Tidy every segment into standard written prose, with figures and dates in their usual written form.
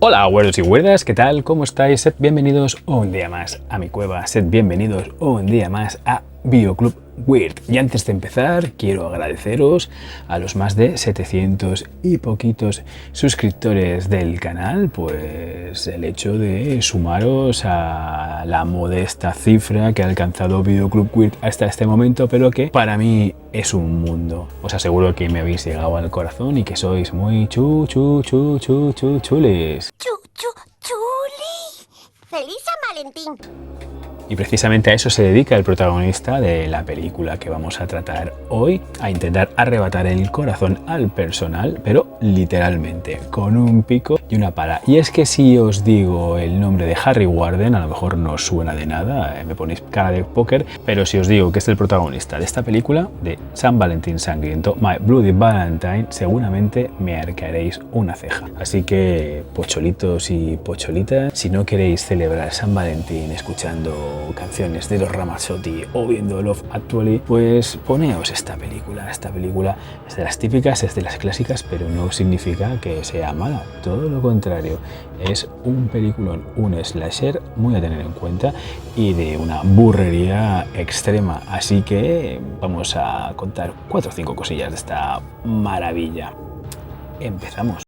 Hola, güeros y güerdas, ¿qué tal? ¿Cómo estáis? Sed bienvenidos un día más a mi cueva, sed bienvenidos un día más a Videoclub Weird. Y antes de empezar, quiero agradeceros a los más de 700 y poquitos suscriptores del canal, pues el hecho de sumaros a la modesta cifra que ha alcanzado Videoclub Weird hasta este momento, pero que para mí es un mundo. Os aseguro que me habéis llegado al corazón y que sois muy chulis. ¡Chuli! ¡Feliz San Valentín! Y precisamente a eso se dedica el protagonista de la película que vamos a tratar hoy, a intentar arrebatar el corazón al personal, pero literalmente, con un pico y una pala. Y es que si os digo el nombre de Harry Warden, a lo mejor no os suena de nada, me ponéis cara de póker, pero si os digo que es el protagonista de esta película, de San Valentín Sangriento, My Bloody Valentine, seguramente me arcaréis una ceja. Así que, pocholitos y pocholitas, si no queréis celebrar San Valentín escuchando canciones de los Ramazzotti o viendo Love Actually, pues poneos esta película. Esta película es de las típicas, es de las clásicas, pero no significa que sea mala, todo lo contrario, es un peliculón, un slasher muy a tener en cuenta y de una burrería extrema, así que vamos a contar 4 o 5 cosillas de esta maravilla. Empezamos.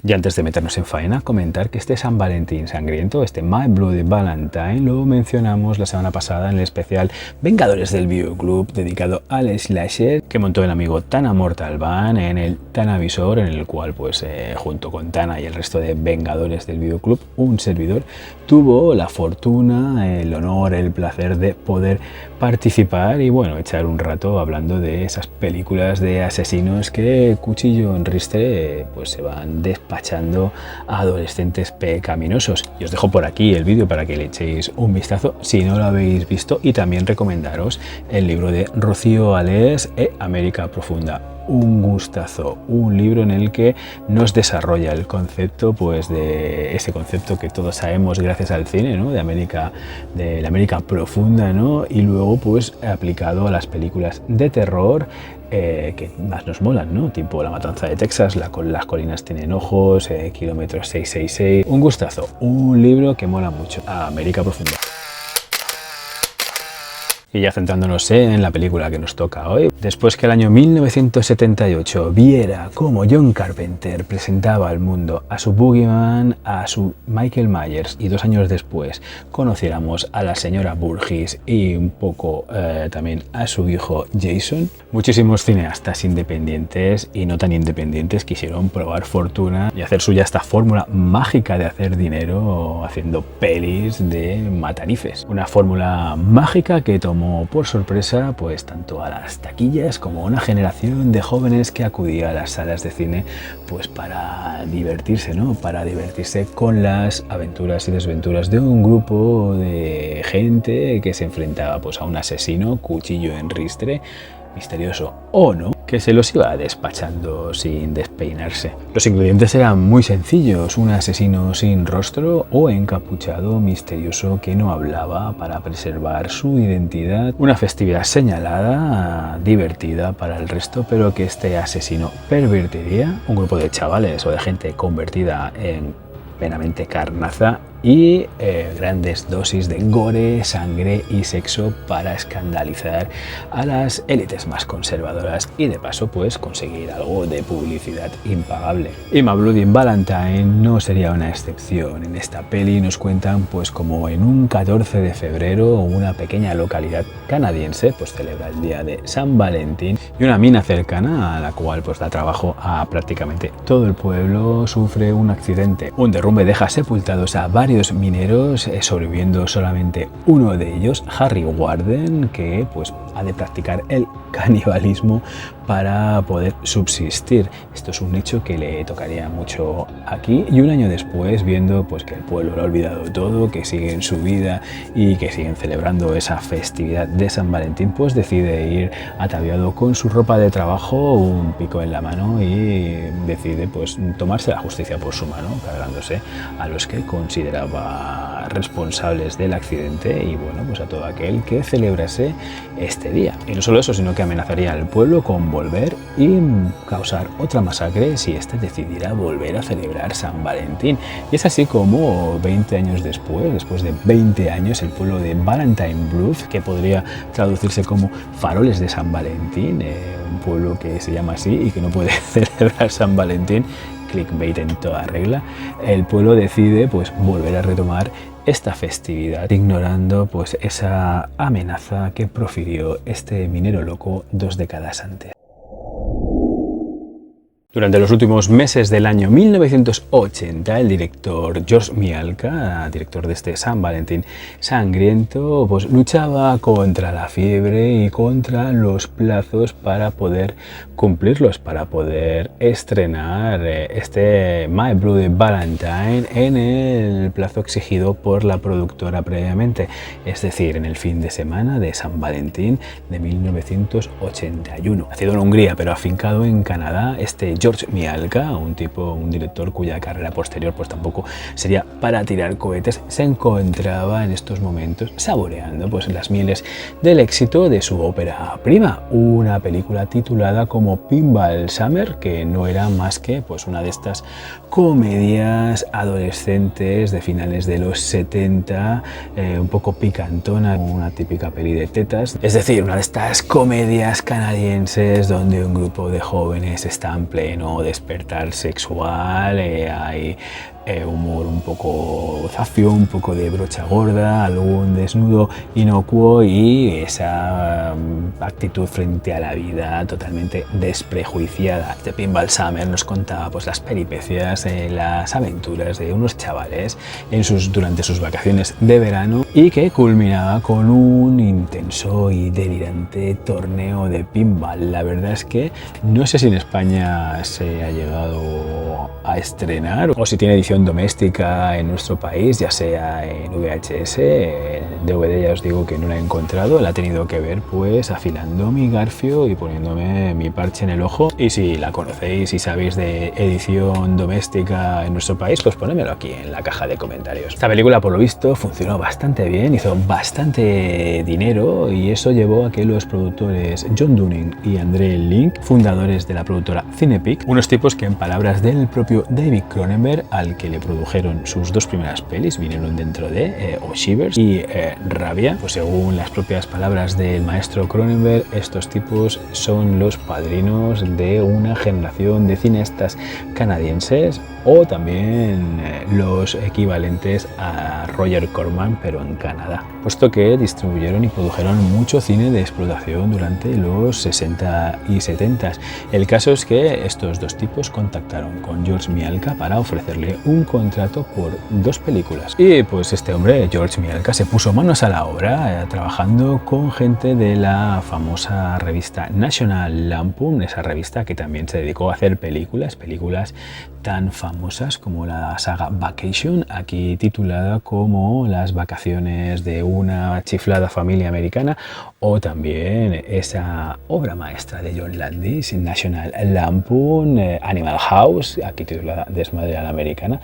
Y antes de meternos en faena, comentar que este San Valentín Sangriento, este My Bloody Valentine, lo mencionamos la semana pasada en el especial Vengadores del Videoclub, dedicado al slasher que montó el amigo Tana Mortalvan en el Tanavisor, en el cual, pues, junto con Tana y el resto de Vengadores del Videoclub, un servidor tuvo la fortuna, el honor, el placer de poder participar y, bueno, echar un rato hablando de esas películas de asesinos que, cuchillo en ristre, pues se van despachando a adolescentes pecaminosos. Y os dejo por aquí el vídeo para que le echéis un vistazo si no lo habéis visto, y también recomendaros el libro de Rocío Alés, América Profunda. Un gustazo, un libro en el que nos desarrolla el concepto, pues, de ese concepto que todos sabemos gracias al cine, ¿no? De la América profunda, ¿no? Y luego, pues, aplicado a las películas de terror que más nos molan, ¿no? Tipo La Matanza de Texas, Las colinas tienen ojos, Kilómetro 666. Un gustazo, un libro que mola mucho. América Profunda. Y ya centrándonos en la película que nos toca hoy, después que el año 1978 viera cómo John Carpenter presentaba al mundo a su Boogeyman, a su Michael Myers, y 2 años después conociéramos a la señora Burgess y un poco también a su hijo Jason, muchísimos cineastas independientes y no tan independientes quisieron probar fortuna y hacer suya esta fórmula mágica de hacer dinero haciendo pelis de matarifes. Una fórmula mágica que tomó por sorpresa, pues, tanto a las taquillas como a una generación de jóvenes que acudía a las salas de cine, pues, para divertirse, ¿no? Para divertirse con las aventuras y desventuras de un grupo de gente que se enfrentaba, pues, a un asesino, cuchillo en ristre, misterioso o no, que se los iba despachando sin despeinarse. Los ingredientes eran muy sencillos: un asesino sin rostro o encapuchado misterioso que no hablaba para preservar su identidad, una festividad señalada, divertida para el resto, pero que este asesino pervertiría, un grupo de chavales o de gente convertida en plenamente carnaza, y grandes dosis de gore, sangre y sexo para escandalizar a las élites más conservadoras y, de paso, pues, conseguir algo de publicidad impagable. Y My Bloody Valentine no sería una excepción. En esta peli nos cuentan, pues, como en un 14 de febrero una pequeña localidad canadiense, pues, celebra el día de San Valentín, y una mina cercana a la cual, pues, da trabajo a prácticamente todo el pueblo sufre un accidente. Un derrumbe deja sepultados a varios mineros, sobreviviendo solamente uno de ellos, Harry Warden, que, pues, ha de practicar el canibalismo para poder subsistir. Esto es un hecho que le tocaría mucho aquí, y un año después, viendo, pues, que el pueblo lo ha olvidado todo, que siguen su vida y que siguen celebrando esa festividad de San Valentín, pues decide ir ataviado con su ropa de trabajo, un pico en la mano, y decide, pues, tomarse la justicia por su mano, cargándose a los que consideraba responsables del accidente y bueno, pues a todo aquel que celebrase este día. Y no solo eso, sino que amenazaría al pueblo con volver y causar otra masacre si éste decidiera volver a celebrar San Valentín. Y es así como 20 años después de 20 años, el pueblo de Valentine Bluff, que podría traducirse como faroles de San Valentín, un pueblo que se llama así y que no puede celebrar San Valentín, clickbait en toda regla, el pueblo decide pues volver a retomar esta festividad, ignorando pues esa amenaza que profirió este minero loco 2 décadas antes. Durante los últimos meses del año 1980, el director George Mialka, director de este San Valentín sangriento, pues luchaba contra la fiebre y contra los plazos para poder cumplirlos, para poder estrenar este My Bloody Valentine en el plazo exigido por la productora previamente, es decir, en el fin de semana de San Valentín de 1981. Nacido en Hungría pero afincado en Canadá, este George Mialka, un director cuya carrera posterior pues tampoco sería para tirar cohetes, se encontraba en estos momentos saboreando pues las mieles del éxito de su ópera prima, una película titulada como Pinball Summer, que no era más que pues una de estas comedias adolescentes de finales de los 70, un poco picantona, una típica peli de tetas, es decir, una de estas comedias canadienses donde un grupo de jóvenes está en pleno despertar sexual, hay humor un poco zafio, un poco de brocha gorda, algún desnudo inocuo y esa actitud frente a la vida totalmente desprejuiciada. Este Pinball Summer nos contaba pues las peripecias, las aventuras de unos chavales durante sus vacaciones de verano y que culminaba con un intenso y delirante torneo de pinball. La verdad es que no sé si en España se ha llegado a estrenar o si tiene edición doméstica en nuestro país, ya sea en VHS, en DVD ya os digo que no la he encontrado, la he tenido que ver pues afilando mi garfio y poniéndome mi parche en el ojo, y si la conocéis y sabéis de edición doméstica en nuestro país, pues ponedmelo aquí en la caja de comentarios. Esta película por lo visto funcionó bastante bien, hizo bastante dinero y eso llevó a que los productores John Dunning y André Link, fundadores de la productora Cinepic, unos tipos que en palabras del propio David Cronenberg, al que le produjeron sus 2 primeras pelis, vinieron dentro de Shivers y Rabia, pues según las propias palabras del maestro Cronenberg, estos tipos son los padrinos de una generación de cineastas canadienses o también los equivalentes a Roger Corman pero en Canadá, puesto que distribuyeron y produjeron mucho cine de explotación durante los 60 y 70. El caso es que estos 2 tipos contactaron con George Mialka para ofrecerle un contrato por 2 películas y pues este hombre, George Mialka, se puso manos a la obra trabajando con gente de la famosa revista National Lampoon, esa revista que también se dedicó a hacer películas tan famosas como la saga Vacation, aquí titulada como Las vacaciones de una chiflada familia americana, o también esa obra maestra de John Landis, National Lampoon, Animal House, aquí titulada Desmadre a la americana.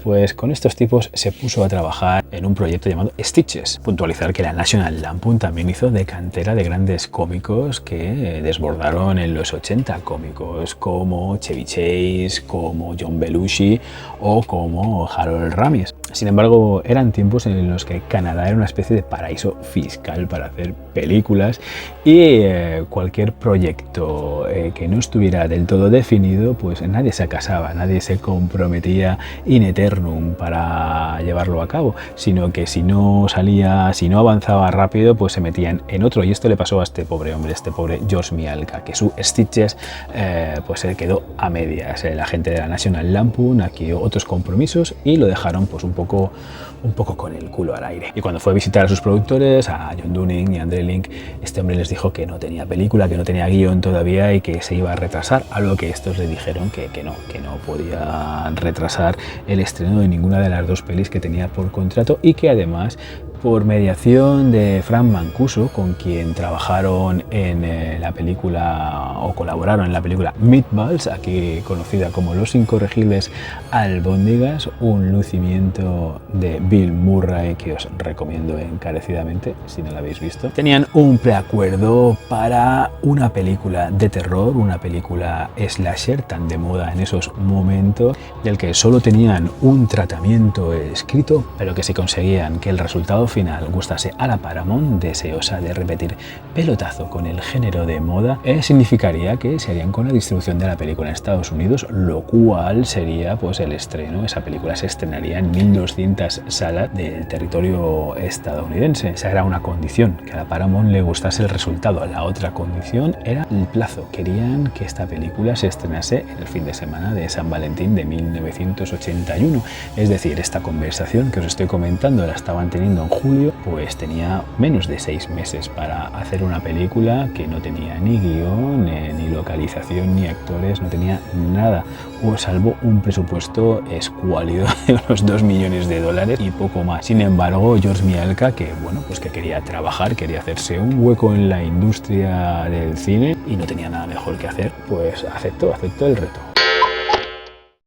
Pues con estos tipos se puso a trabajar en un proyecto llamado Stitches. Puntualizar que la National Lampoon también hizo de cantera de grandes cómicos que desbordaron en los 80, cómicos como Chevy Chase, como John Belushi o como Harold Ramis. Sin embargo, eran tiempos en los que Canadá era una especie de paraíso fiscal para hacer películas y cualquier proyecto que no estuviera del todo definido, pues nadie se casaba, nadie se comprometía in eternum para llevarlo a cabo, sino que si no avanzaba rápido, pues se metían en otro, y esto le pasó a este pobre hombre, este pobre George Mialka, que su Stitches pues se quedó a medias. La gente de la National Lampoon adquirió otros compromisos y lo dejaron pues un poco con el culo al aire. Y cuando fue a visitar a sus productores, a John Dunning y a André Link, este hombre les dijo que no tenía película, que no tenía guión todavía y que se iba a retrasar, a lo que estos le dijeron que no podía retrasar el estreno de ninguna de las 2 pelis que tenía por contrato y que además por mediación de Frank Mancuso, con quien trabajaron en la película o colaboraron en la película Meatballs, aquí conocida como Los Incorregibles Albóndigas, un lucimiento de Bill Murray que os recomiendo encarecidamente si no la habéis visto. Tenían un preacuerdo para una película de terror, una película slasher tan de moda en esos momentos, del que solo tenían un tratamiento escrito, pero que si conseguían que el resultado final gustase a la Paramount, deseosa de repetir pelotazo con el género de moda, significaría que se harían con la distribución de la película en Estados Unidos, lo cual sería pues el estreno. Esa película se estrenaría en 1200 salas del territorio estadounidense. Esa era una condición, que a la Paramount le gustase el resultado. La otra condición era el plazo. Querían que esta película se estrenase en el fin de semana de San Valentín de 1981. Es decir, esta conversación que os estoy comentando la estaban teniendo en julio, pues tenía menos de 6 meses para hacer una película que no tenía ni guión, ni localización, ni actores, no tenía nada, o salvo un presupuesto escuálido de unos 2 millones de dólares y poco más. Sin embargo, George Mielka, que bueno, pues que quería trabajar, quería hacerse un hueco en la industria del cine y no tenía nada mejor que hacer, pues aceptó el reto.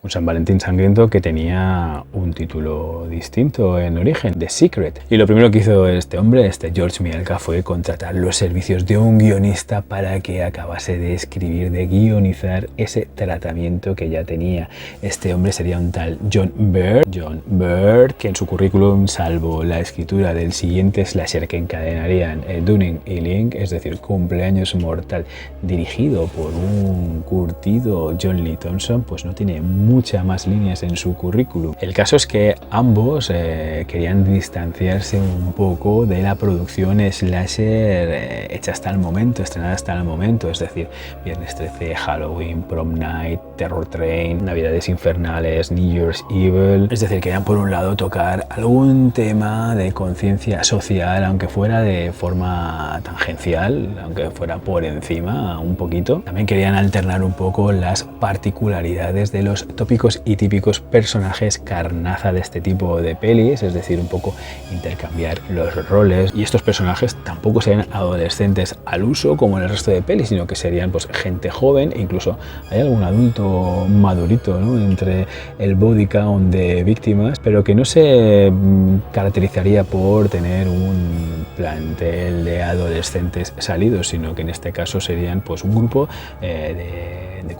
Un San Valentín sangriento que tenía un título distinto en origen, The Secret. Y lo primero que hizo este hombre, George Mielka, fue contratar los servicios de un guionista para que acabase de escribir, de guionizar ese tratamiento que ya tenía. Este hombre sería un tal John Bird, que en su currículum, salvo la escritura del siguiente slasher que encadenarían Dunning y Link, es decir, Cumpleaños Mortal, dirigido por un curtido John Lee Thompson, pues no tiene muchas más líneas en su currículum. El caso es que ambos querían distanciarse un poco de la producción slasher hecha hasta el momento, estrenada hasta el momento, es decir, Viernes 13, Halloween, Prom Night, Terror Train, Navidades Infernales, New Year's Evil. Es decir, querían por un lado tocar algún tema de conciencia social, aunque fuera de forma tangencial, aunque fuera por encima un poquito. También querían alternar un poco las particularidades de los tópicos y típicos personajes carnaza de este tipo de pelis, es decir, un poco intercambiar los roles, y estos personajes tampoco serían adolescentes al uso como en el resto de pelis, sino que serían pues gente joven, e incluso hay algún adulto madurito, ¿no?, entre el body count de víctimas, pero que no se caracterizaría por tener un plantel de adolescentes salidos, sino que en este caso serían pues un grupo de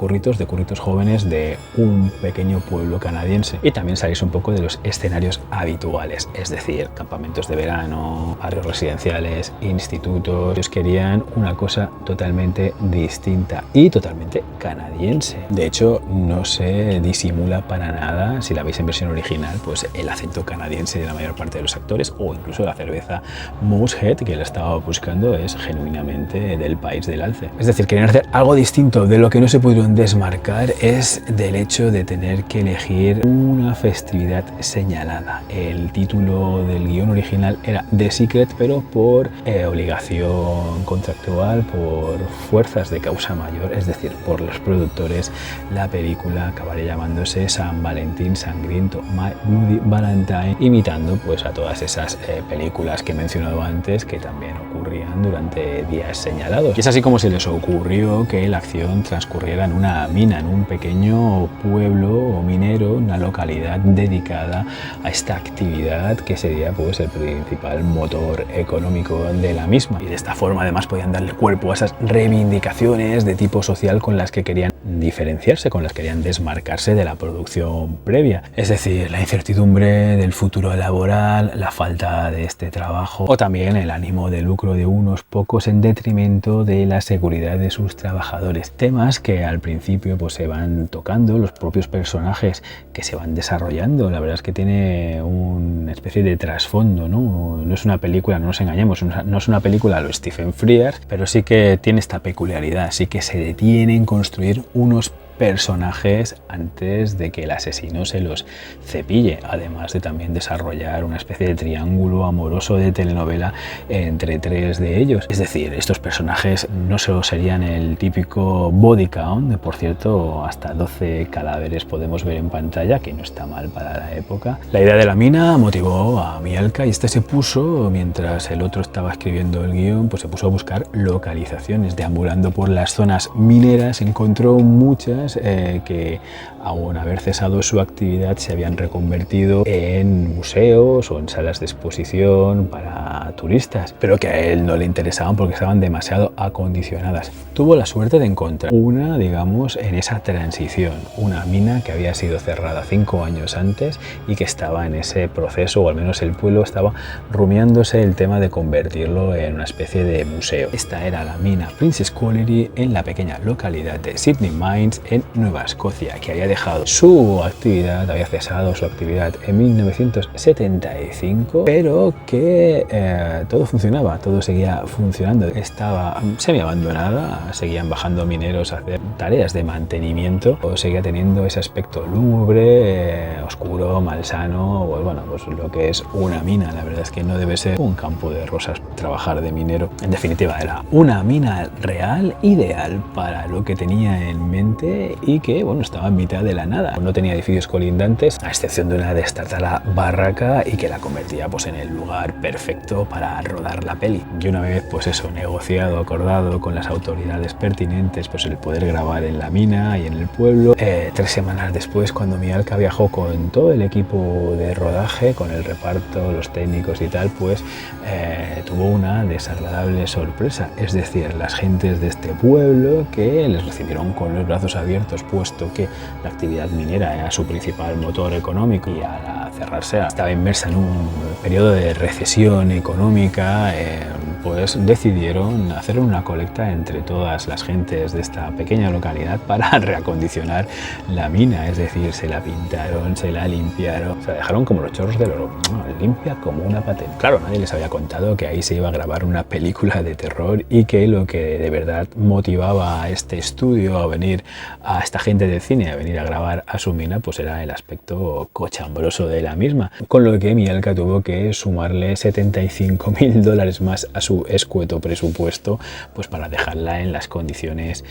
curritos jóvenes de un pequeño pueblo canadiense, y también salirse un poco de los escenarios habituales, es decir, campamentos de verano, barrios residenciales, institutos. Ellos querían una cosa totalmente distinta y totalmente canadiense. De hecho, no se disimula para nada, si la veis en versión original, pues el acento canadiense de la mayor parte de los actores, o incluso la cerveza Moosehead, que la estaba buscando, es genuinamente del país del alce. Es decir, querían hacer algo distinto. De lo que no se pudieron desmarcar es del hecho de tener que elegir una festividad señalada. El título del guión original era The Secret, pero por obligación contractual, por fuerzas de causa mayor, es decir, por los productores, la película acabaría llamándose San Valentín Sangriento, My Bloody Valentine, imitando pues a todas esas películas que he mencionado antes, que también ocurrían durante días señalados. Y es así como se les ocurrió que la acción transcurriera en una mina, en un pequeño pueblo minero, una localidad dedicada a esta actividad que sería pues el principal motor económico de la misma. Y de esta forma además podían darle cuerpo a esas reivindicaciones de tipo social con las que querían diferenciarse, con las que querían desmarcarse de la producción previa. Es decir, la incertidumbre del futuro laboral, la falta de este trabajo, o también el ánimo de lucro de unos pocos en detrimento de la seguridad de sus trabajadores. Temas que al principio pues se van tocando, los propios personajes que se van desarrollando. La verdad es que tiene una especie de trasfondo, ¿no? No es una película, no nos engañemos, no es una película a lo Stephen Frears, pero sí que tiene esta peculiaridad, sí que se detiene en construir unos personajes antes de que el asesino se los cepille, además de también desarrollar una especie de triángulo amoroso de telenovela entre tres de ellos. Es decir, estos personajes no solo serían el típico body count, por cierto, hasta 12 cadáveres podemos ver en pantalla, que no está mal para la época. La idea de la mina motivó a Mielka y este se puso, mientras el otro estaba escribiendo el guión, pues se puso a buscar localizaciones. Deambulando por las zonas mineras encontró muchas que, aun haber cesado su actividad, se habían reconvertido en museos o en salas de exposición para turistas, pero que a él no le interesaban porque estaban demasiado acondicionadas. Tuvo la suerte de encontrar una, digamos, en esa transición, una mina que había sido cerrada 5 años antes y que estaba en ese proceso, o al menos el pueblo estaba rumiándose el tema de convertirlo en una especie de museo. Esta era la mina Princess Colliery en la pequeña localidad de Sydney Mines en Nueva Escocia, que había dejado su actividad, había cesado su actividad en 1975, pero que todo funcionaba, todo seguía funcionando. Estaba semi abandonada, seguían bajando mineros a hacer tareas de mantenimiento, o seguía teniendo ese aspecto lúgubre, oscuro, malsano, pues bueno, pues lo que es una mina. La verdad es que no debe ser un campo de rosas trabajar de minero. En definitiva, era una mina real, ideal para lo que tenía en mente y que, bueno, estaba en mitad de la nada. No tenía edificios colindantes, a excepción de una destartalada barraca, y que la convertía pues en el lugar perfecto para rodar la peli. Y una vez, pues eso, negociado, acordado con las autoridades pertinentes, pues el poder grabar en la mina y en el pueblo. 3 semanas después, cuando Mielka viajó con todo el equipo de rodaje, con el reparto, los técnicos y tal, pues tuvo una desagradable sorpresa. Es decir, las gentes de este pueblo, que les recibieron con los brazos abiertos, puesto que la actividad minera era su principal motor económico y al cerrarse estaba inmersa en un periodo de recesión económica, pues decidieron hacer una colecta entre todas las gentes de esta pequeña localidad para reacondicionar la mina. Es decir, se la pintaron, se la limpiaron, se la dejaron como los chorros del oro, limpia como una patena. Claro, nadie les había contado que ahí se iba a grabar una película de terror y que lo que de verdad motivaba a este estudio a venir, a esta gente del cine, a venir a grabar a su mina, pues era el aspecto cochambroso de la misma. Con lo que Mielka tuvo que sumarle $75.000 más a su escueto presupuesto, pues para dejarla en las condiciones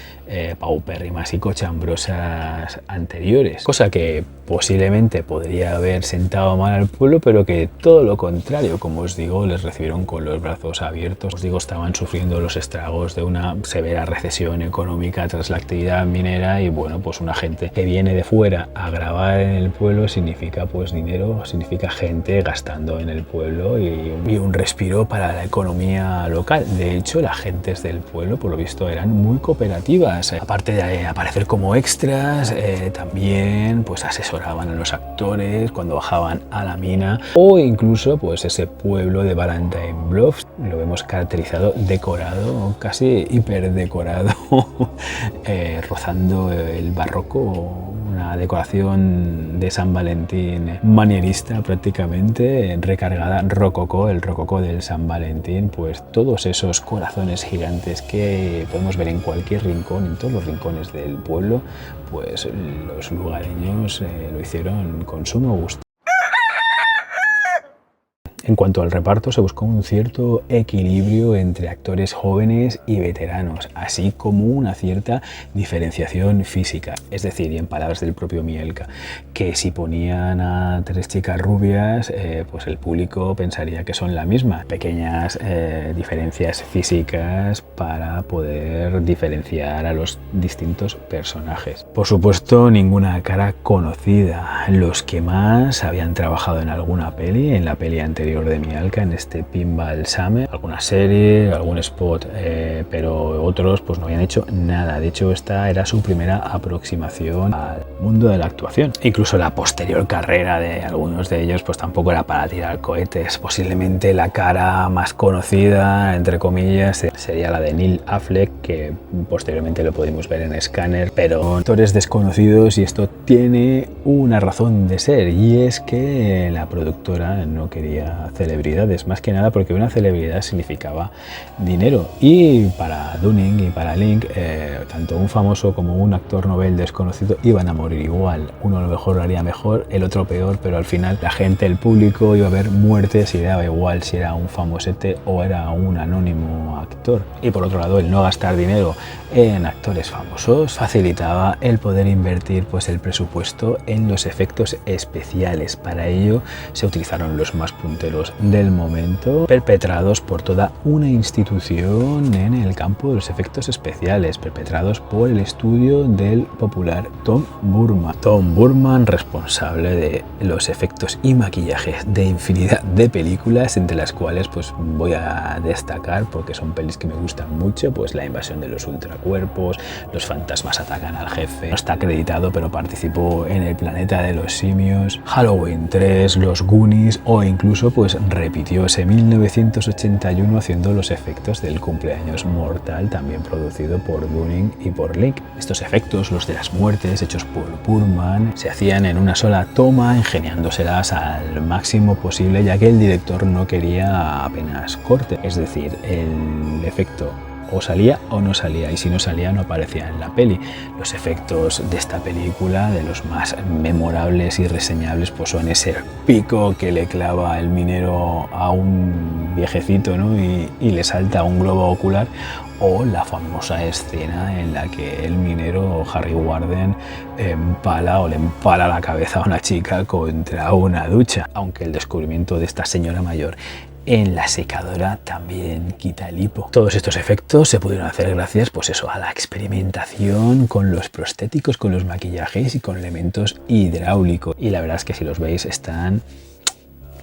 paupérrimas y cochambrosas anteriores. Cosa que posiblemente podría haber sentado mal al pueblo, pero que todo lo contrario, como os digo, les recibieron con los brazos abiertos. Os digo, estaban sufriendo los estragos de una severa recesión económica tras la actividad minera, y bueno, pues una gente que viene de fuera a grabar en el pueblo significa pues dinero, significa gente gastando en el pueblo y un respiro para la economía local. De hecho, las gentes del pueblo, por lo visto, eran muy cooperativas. Aparte de aparecer como extras, también pues asesoraban a los actores cuando bajaban a la mina, o incluso pues ese pueblo de Valentine Bluffs lo vemos caracterizado, decorado, casi hiperdecorado, rozando el barroco, una decoración de San Valentín manierista prácticamente, recargada rococó, el rococó del San Valentín. Pues todos esos corazones gigantes que podemos ver en cualquier rincón, en todos los rincones del pueblo, pues los lugareños lo hicieron con sumo gusto. En cuanto al reparto, se buscó un cierto equilibrio entre actores jóvenes y veteranos, así como una cierta diferenciación física. Es decir, y en palabras del propio Mielka, que si ponían a 3 chicas rubias, pues el público pensaría que son la misma. Pequeñas diferencias físicas para poder diferenciar a los distintos personajes. Por supuesto, ninguna cara conocida. Los que más habían trabajado en alguna peli, en la peli anterior de Mielka, en este Pinball Summer, alguna serie, algún spot, pero otros pues no habían hecho nada. De hecho, esta era su primera aproximación al mundo de la actuación. Incluso la posterior carrera de algunos de ellos pues tampoco era para tirar cohetes. Posiblemente la cara más conocida, entre comillas, sería la de Neil Affleck, que posteriormente lo pudimos ver en Scanner, pero actores desconocidos, y esto tiene una razón de ser, y es que la productora no quería a celebridades, más que nada porque una celebridad significaba dinero. Y para Dunning y para Link, tanto un famoso como un actor novel desconocido iban a morir igual. Uno a lo mejor lo haría mejor, el otro peor, pero al final la gente, el público, iba a ver muertes y le daba igual si era un famosete o era un anónimo actor. Y por otro lado, el no gastar dinero en actores famosos facilitaba el poder invertir pues el presupuesto en los efectos especiales. Para ello se utilizaron los más punteros del momento, perpetrados por toda una institución en el campo de los efectos especiales, perpetrados por el estudio del popular Tom Burman. Tom Burman, responsable de los efectos y maquillajes de infinidad de películas, entre las cuales pues voy a destacar, porque son pelis que me gustan mucho, pues La invasión de los ultracuerpos, Los fantasmas atacan al jefe, no está acreditado pero participó en El planeta de los simios, Halloween 3, Los Goonies, o incluso pues repitió ese 1981 haciendo los efectos del Cumpleaños Mortal, también producido por Dunning y por Link. Estos efectos, los de las muertes hechos por Burman, se hacían en una sola toma, ingeniándoselas al máximo posible, ya que el director no quería apenas corte, es decir, el efecto o salía o no salía, y si no salía no aparecía en la peli. Los efectos de esta película, de los más memorables y reseñables, pues son ese pico que le clava el minero a un viejecito, ¿no? y le salta un globo ocular, o la famosa escena en la que el minero Harry Warden le empala la cabeza a una chica contra una ducha, aunque el descubrimiento de esta señora mayor en la secadora también quita el hipo. Todos estos efectos se pudieron hacer gracias pues eso, a la experimentación con los prostéticos, con los maquillajes y con elementos hidráulicos, y la verdad es que si los veis están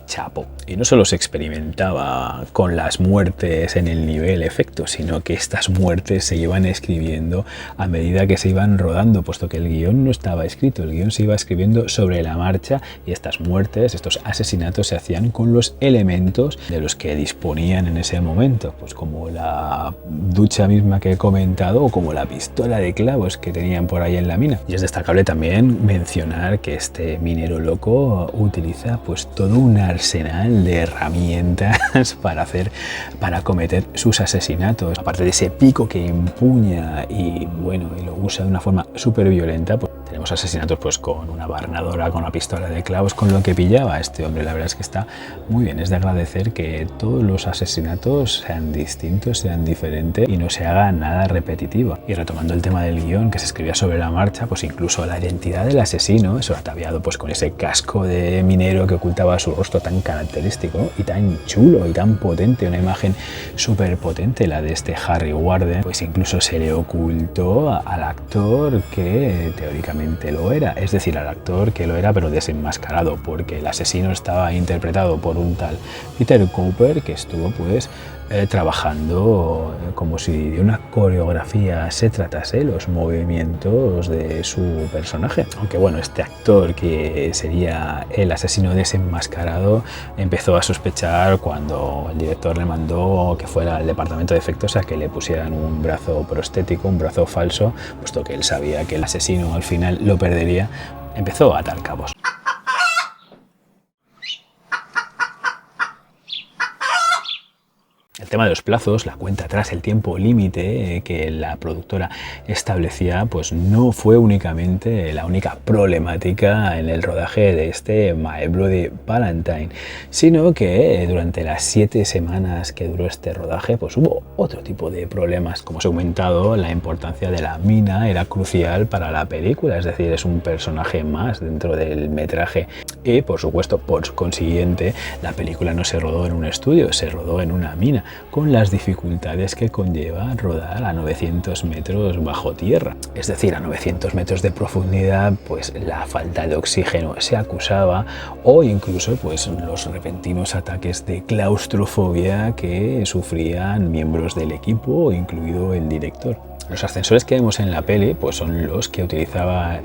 chapo. Y no solo se experimentaba con las muertes en el nivel efecto, sino que estas muertes se iban escribiendo a medida que se iban rodando, puesto que el guión no estaba escrito, el guión se iba escribiendo sobre la marcha, y estas muertes, estos asesinatos se hacían con los elementos de los que disponían en ese momento, pues como la ducha misma que he comentado, o como la pistola de clavos que tenían por ahí en la mina. Y es destacable también mencionar que este minero loco utiliza pues todo un arsenal de herramientas para cometer sus asesinatos. Aparte de ese pico que empuña y bueno, y lo usa de una forma súper violenta, pues tenemos asesinatos pues con una barnadora, con una pistola de clavos, con lo que pillaba este hombre. La verdad es que está muy bien. Es de agradecer que todos los asesinatos sean distintos, sean diferentes y no se haga nada repetitivo. Y retomando el tema del guión que se escribía sobre la marcha, pues incluso la identidad del asesino, eso ataviado pues con ese casco de minero que ocultaba su rostro tan característico y tan chulo y tan potente, una imagen súper potente, la de este Harry Warden, pues incluso se le ocultó al actor que teóricamente lo era, es decir, al actor que lo era pero desenmascarado, porque el asesino estaba interpretado por un tal Peter Cooper, que estuvo pues trabajando como si de una coreografía se tratase los movimientos de su personaje. Aunque bueno, este actor que sería el asesino desenmascarado empezó a sospechar cuando el director le mandó que fuera al departamento de efectos a que le pusieran un brazo prostético, un brazo falso, puesto que él sabía que el asesino al final lo perdería. Empezó a atar cabos. El tema de los plazos, la cuenta atrás, el tiempo límite que la productora establecía, pues no fue únicamente la única problemática en el rodaje de este My Bloody Valentine, sino que durante las 7 semanas que duró este rodaje, pues hubo otro tipo de problemas. Como os he comentado, la importancia de la mina era crucial para la película, es decir, es un personaje más dentro del metraje, y por supuesto, por consiguiente, la película no se rodó en un estudio, se rodó en una mina, con las dificultades que conlleva rodar a 900 metros bajo tierra. Es decir, a 900 metros de profundidad, pues la falta de oxígeno se acusaba, o incluso pues los repentinos ataques de claustrofobia que sufrían miembros del equipo, incluido el director. Los ascensores que vemos en la peli pues son los que utilizaba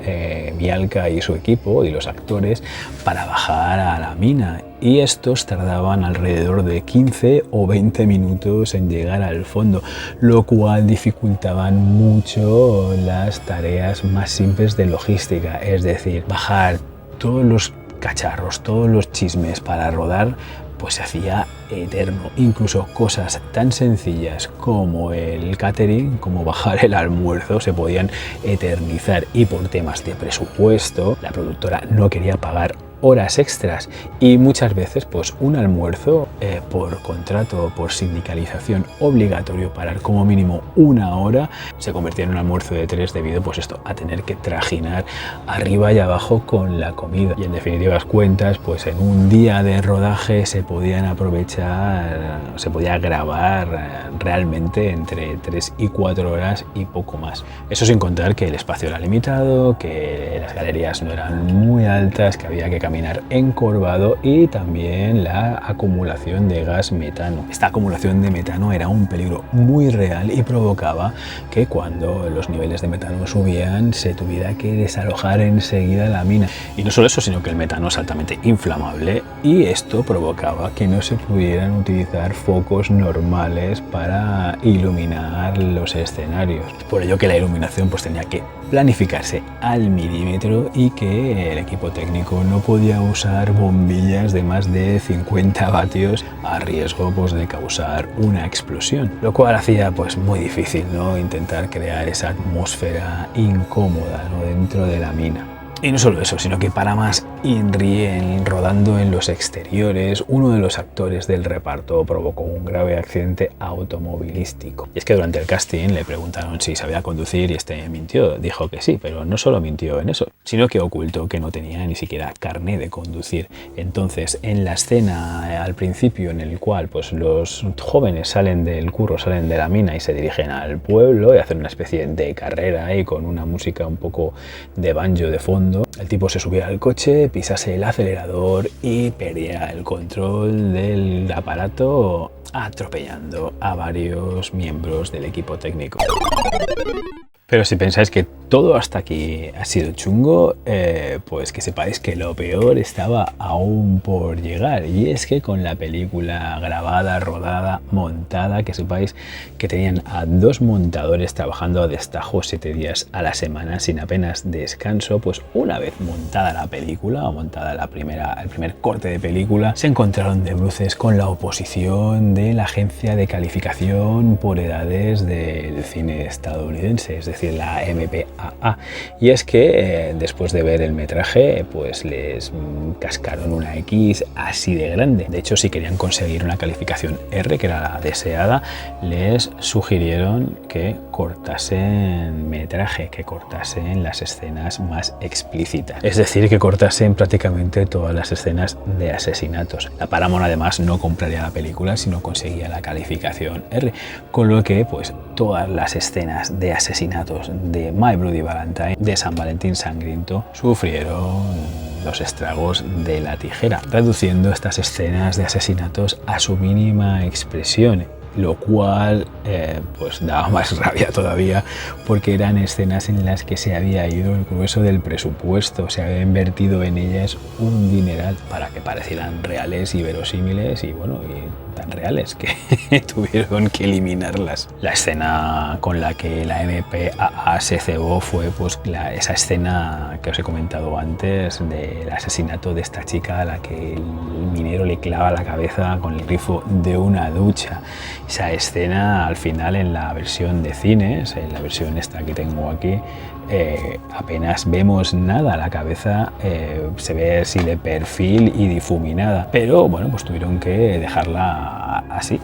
Mialka y su equipo y los actores para bajar a la mina, y estos tardaban alrededor de 15 o 20 minutos en llegar al fondo, lo cual dificultaban mucho las tareas más simples de logística, es decir, bajar todos los cacharros, todos los chismes para rodar pues se hacía eterno. Incluso cosas tan sencillas como el catering, como bajar el almuerzo, se podían eternizar, y por temas de presupuesto la productora no quería pagar horas extras, y muchas veces pues un almuerzo por contrato, por sindicalización, obligatorio parar como mínimo 1 hora, se convertía en un almuerzo de 3 debido pues esto a tener que trajinar arriba y abajo con la comida. Y en definitivas cuentas, pues en un día de rodaje se podían aprovechar, se podía grabar realmente entre 3 y 4 horas y poco más. Eso sin contar que el espacio era limitado, que las galerías no eran muy altas, que había que caminar encorvado, y también la acumulación de gas metano. Esta acumulación de metano era un peligro muy real y provocaba que cuando los niveles de metano subían se tuviera que desalojar enseguida la mina. Y no solo eso, sino que el metano es altamente inflamable, y esto provocaba que no se pudieran utilizar focos normales para iluminar los escenarios. Por ello que la iluminación pues tenía que planificarse al milímetro, y que el equipo técnico no podía usar bombillas de más de 50 vatios a riesgo pues de causar una explosión, lo cual hacía pues muy difícil, ¿no?, intentar crear esa atmósfera incómoda, ¿no?, dentro de la mina. Y no solo eso, sino que para más Inri, rodando en los exteriores, uno de los actores del reparto provocó un grave accidente automovilístico. Y es que durante el casting le preguntaron si sabía conducir, y este mintió, dijo que sí, pero no solo mintió en eso, sino que ocultó que no tenía ni siquiera carné de conducir. Entonces, en la escena al principio en el cual pues los jóvenes salen del curro, salen de la mina y se dirigen al pueblo y hacen una especie de carrera, y con una música un poco de banjo de fondo, el tipo se subía al coche, pisase el acelerador y perdía el control del aparato, atropellando a varios miembros del equipo técnico. Pero si pensáis que todo hasta aquí ha sido chungo, pues que sepáis que lo peor estaba aún por llegar. Y es que con la película grabada, rodada, montada, que sepáis que tenían a 2 montadores trabajando a destajo 7 días a la semana sin apenas descanso, pues una vez montada la película, o montada el primer corte de película, se encontraron de bruces con la oposición de la agencia de calificación por edades del cine estadounidense, es decir, la MPAA. Y es que después de ver el metraje, pues les cascaron una X así de grande. De hecho, si querían conseguir una calificación R, que era la deseada, les sugirieron que cortasen metraje, que cortasen las escenas más explícitas. Es decir, que cortasen prácticamente todas las escenas de asesinatos. La Paramount además no compraría la película si no conseguía la calificación R, con lo que pues todas las escenas de asesinatos de My Bloody Valentine, de San Valentín Sangriento, sufrieron los estragos de la tijera, reduciendo estas escenas de asesinatos a su mínima expresión, lo cual pues daba más rabia todavía, porque eran escenas en las que se había ido el grueso del presupuesto, se había invertido en ellas un dineral para que parecieran reales y verosímiles, y bueno, y tan reales que tuvieron que eliminarlas. La escena con la que la MPAA se cebó fue pues esa escena que os he comentado antes del asesinato de esta chica a la que el minero le clava la cabeza con el grifo de una ducha. Esa escena al final en la versión de cines, en la versión esta que tengo aquí, apenas vemos nada, la cabeza se ve así de perfil y difuminada, pero bueno, pues tuvieron que dejarla así,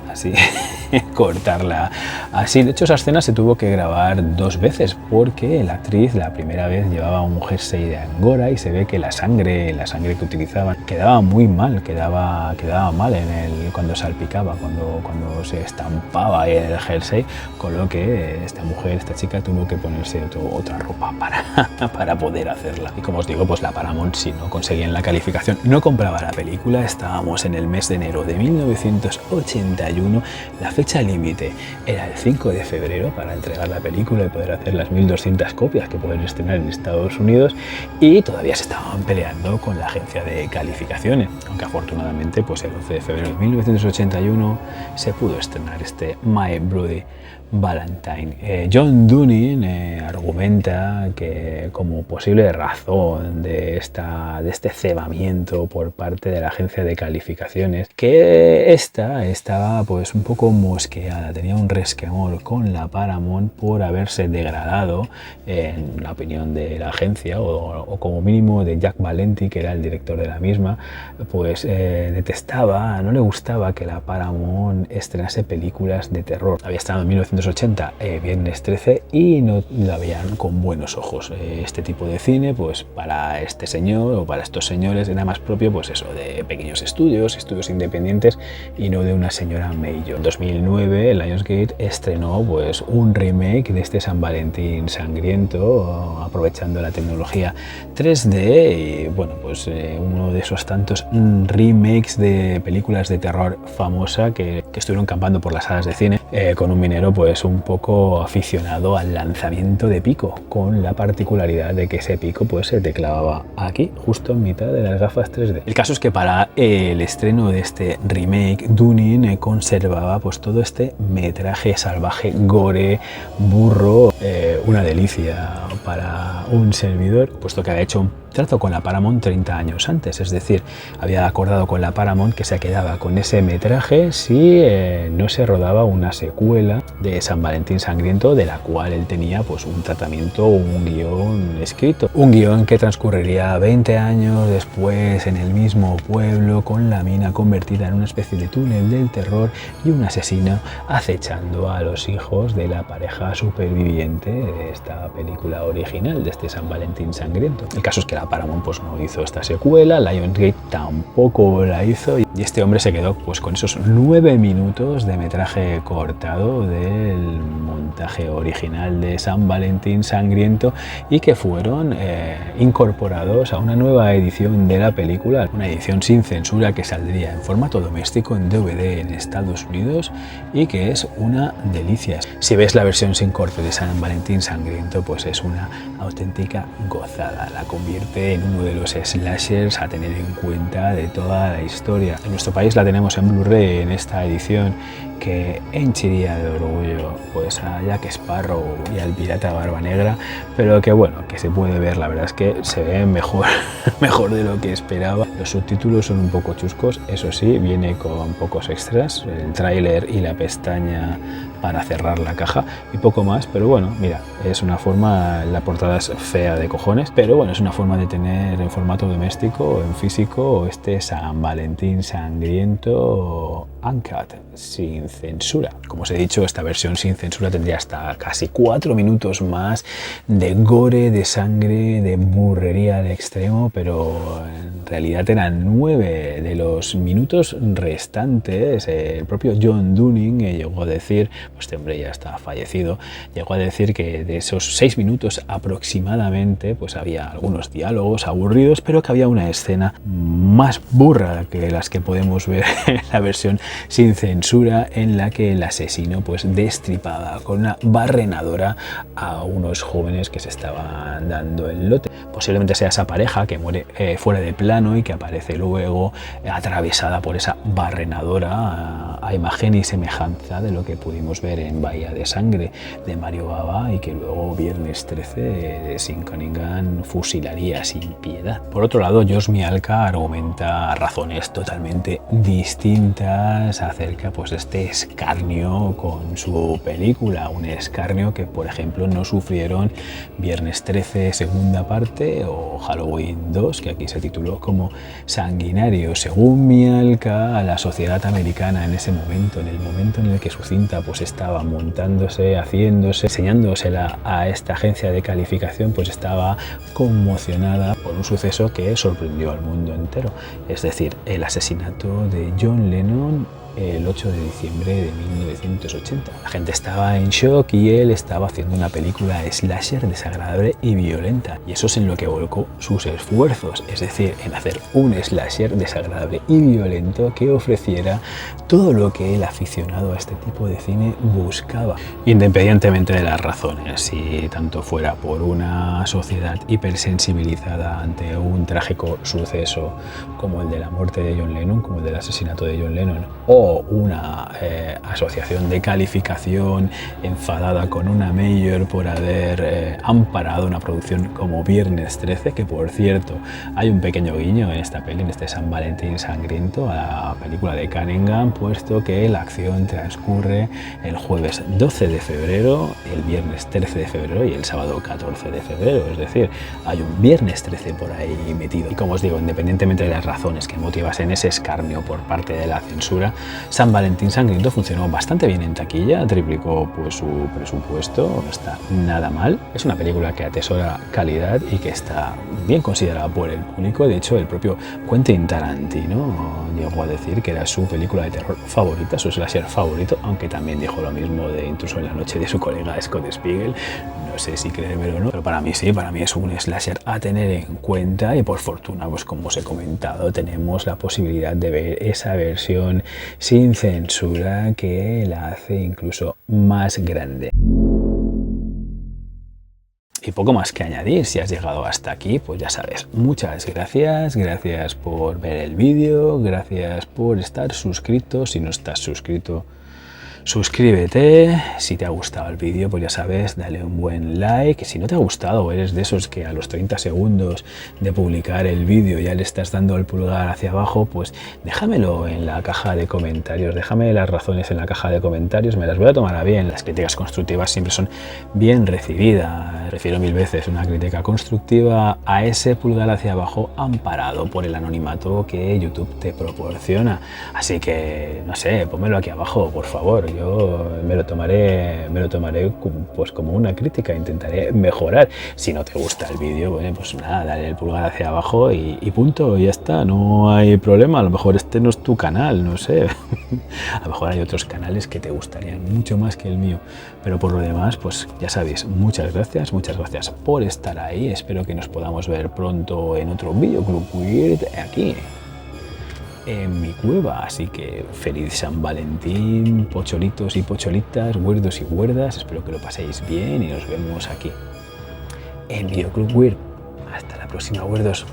cortarla así. De hecho, esa escena se tuvo que grabar 2 veces porque la actriz la primera vez llevaba un jersey de angora y se ve que la sangre que utilizaban quedaba muy mal, quedaba mal cuando salpicaba, cuando se estampaba en el jersey, con lo que esta chica tuvo que ponerse otra ropa para poder hacerla. Y como os digo, pues la Paramount, si no conseguían la calificación, no compraba la película. Estábamos en el mes de enero de 1980 1981 la fecha límite era el 5 de febrero para entregar la película y poder hacer las 1200 copias que poder estrenar en Estados Unidos, y todavía se estaban peleando con la agencia de calificaciones, aunque afortunadamente pues el 11 de febrero de 1981 se pudo estrenar este My Bloody Valentine. John Dunning argumenta que como posible razón de este cebamiento por parte de la agencia de calificaciones, que esta estaba pues un poco mosqueada, tenía un resquemor con la Paramount por haberse degradado, en la opinión de la agencia, o como mínimo de Jack Valenti, que era el director de la misma, pues detestaba, no le gustaba que la Paramount estrenase películas de terror. Había estado en 1980 Viernes 13 y no la veían con buenos ojos. Este tipo de cine, pues para este señor o para estos señores era más propio, pues eso, de pequeños estudios independientes, y no de una señora Mayo. En 2009 Lionsgate estrenó pues un remake de este San Valentín sangriento, aprovechando la tecnología 3D, y bueno, pues uno de esos tantos remakes de películas de terror famosa que estuvieron campando por las salas de cine, con un minero pues un poco aficionado al lanzamiento de pico, con la particularidad de que ese pico pues se te clavaba aquí, justo en mitad de las gafas 3D. El caso es que para el estreno de este remake, Dunning conservaba pues todo este metraje salvaje, gore, burro, una delicia para un servidor, puesto que había hecho un trato con la Paramount 30 años antes, es decir, había acordado con la Paramount que se quedaba con ese metraje si no se rodaba una secuela de San Valentín sangriento, de la cual él tenía pues un tratamiento, un guión escrito, un guión que transcurriría 20 años después en el mismo pueblo, con la mina convertida en una especie de túnel del terror y un asesino acechando a los hijos de la pareja superviviente de esta película original, de este San Valentín sangriento. El caso es que la Paramount pues no hizo esta secuela, Lionsgate tampoco la hizo, y este hombre se quedó pues con esos 9 minutos de metraje cortado del montaje original de San Valentín sangriento, y que fueron incorporados a una nueva edición de la película, una edición sin censura que saldría en formato doméstico en DVD en Estados Unidos, y que es una delicia. Si ves la versión sin corte de San Valentín sangriento, pues es una auténtica gozada, la convierte en uno de los slashers a tener en cuenta de toda la historia. En nuestro país la tenemos en Blu-ray en esta edición, que henchiría de orgullo pues a Jack Sparrow y al pirata Barba Negra, pero que bueno, que se puede ver, la verdad es que se ve mejor de lo que esperaba. Los subtítulos son un poco chuscos, eso sí, viene con pocos extras, el tráiler y la pestaña para cerrar la caja y poco más, pero bueno, mira, es una forma, la portada es fea de cojones, pero bueno, es una forma de tener en formato doméstico, en físico, este San Valentín sangriento uncut, sin censura. Como os he dicho, esta versión sin censura tendría hasta casi 4 minutos más de gore, de sangre, de burrería al extremo, pero en realidad eran 9 de los minutos restantes. El propio John Dunning llegó a decir, pues este hombre ya está fallecido, llegó a decir que de esos 6 minutos aproximadamente pues había algunos diálogos aburridos, pero que había una escena más burra que las que podemos ver en la versión sin censura, en la que el asesino pues destripaba con una barrenadora a unos jóvenes que se estaban dando el lote. Posiblemente sea esa pareja que muere fuera de plano y que aparece luego atravesada por esa barrenadora, a imagen y semejanza de lo que pudimos ver en Bahía de Sangre de Mario Bava, y que luego Viernes 13 de Sean Cunningham fusilaría sin piedad. Por otro lado, Josh Mialka argumenta razones totalmente distintas acerca pues de este escarnio con su película, un escarnio que por ejemplo no sufrieron Viernes 13 segunda parte o Halloween 2, que aquí se tituló como Sanguinario. Según Mialka, la sociedad americana en ese momento, en el momento en el que su cinta pues estaba montándose, haciéndose, enseñándosela a esta agencia de calificación, pues estaba conmocionada por un suceso que sorprendió al mundo entero, es decir, el asesinato de John Lennon el 8 de diciembre de 1980. La gente estaba en shock y él estaba haciendo una película slasher desagradable y violenta. Y eso es en lo que volcó sus esfuerzos, es decir, en hacer un slasher desagradable y violento que ofreciera todo lo que el aficionado a este tipo de cine buscaba, independientemente de las razones, si tanto fuera por una sociedad hipersensibilizada ante un trágico suceso como el de la muerte de John Lennon, como el del asesinato de John Lennon, o una asociación de calificación enfadada con una mayor por haber amparado una producción como Viernes 13, que por cierto hay un pequeño guiño en esta peli, en este San Valentín sangriento, a la película de Cunningham, puesto que la acción transcurre el jueves 12 de febrero, el viernes 13 de febrero y el sábado 14 de febrero, es decir, hay un Viernes 13 por ahí metido. Y como os digo, independientemente de las razones que motivasen ese escarnio por parte de la censura, San Valentín sangriento funcionó bastante bien en taquilla, triplicó pues su presupuesto, no está nada mal. Es una película que atesora calidad y que está bien considerada por el público. De hecho, el propio Quentin Tarantino llegó a decir que era su película de terror favorita, su slasher favorito, aunque también dijo lo mismo de Intruso en la noche de su colega Scott Spiegel. No sé si creérmelo o no, pero para mí sí, para mí es un slasher a tener en cuenta y por fortuna, pues como os he comentado, tenemos la posibilidad de ver esa versión sin censura que la hace incluso más grande. Y poco más que añadir. Si has llegado hasta aquí, pues ya sabes, muchas gracias, gracias por ver el vídeo, gracias por estar suscrito. Si no estás suscrito, suscríbete. Si te ha gustado el vídeo, pues ya sabes, dale un buen like. Si no te ha gustado o eres de esos que a los 30 segundos de publicar el vídeo ya le estás dando el pulgar hacia abajo, pues déjamelo en la caja de comentarios, déjame las razones en la caja de comentarios, me las voy a tomar a bien. Las críticas constructivas siempre son bien recibidas. Prefiero mil veces una crítica constructiva a ese pulgar hacia abajo amparado por el anonimato que YouTube te proporciona. Así que, no sé, pónmelo aquí abajo, por favor. Yo me lo tomaré pues como una crítica, intentaré mejorar. Si no te gusta el vídeo, bueno, pues nada, dale el pulgar hacia abajo y punto, y ya está, no hay problema. A lo mejor este no es tu canal, no sé. A lo mejor hay otros canales que te gustarían mucho más que el mío, pero por lo demás, pues ya sabéis, muchas gracias por estar ahí. Espero que nos podamos ver pronto en otro vídeo Club Weird aquí en mi cueva, así que feliz San Valentín, pocholitos y pocholitas, huerdos y huerdas, espero que lo paséis bien y nos vemos aquí en Videoclub Weird. Hasta la próxima, huerdos.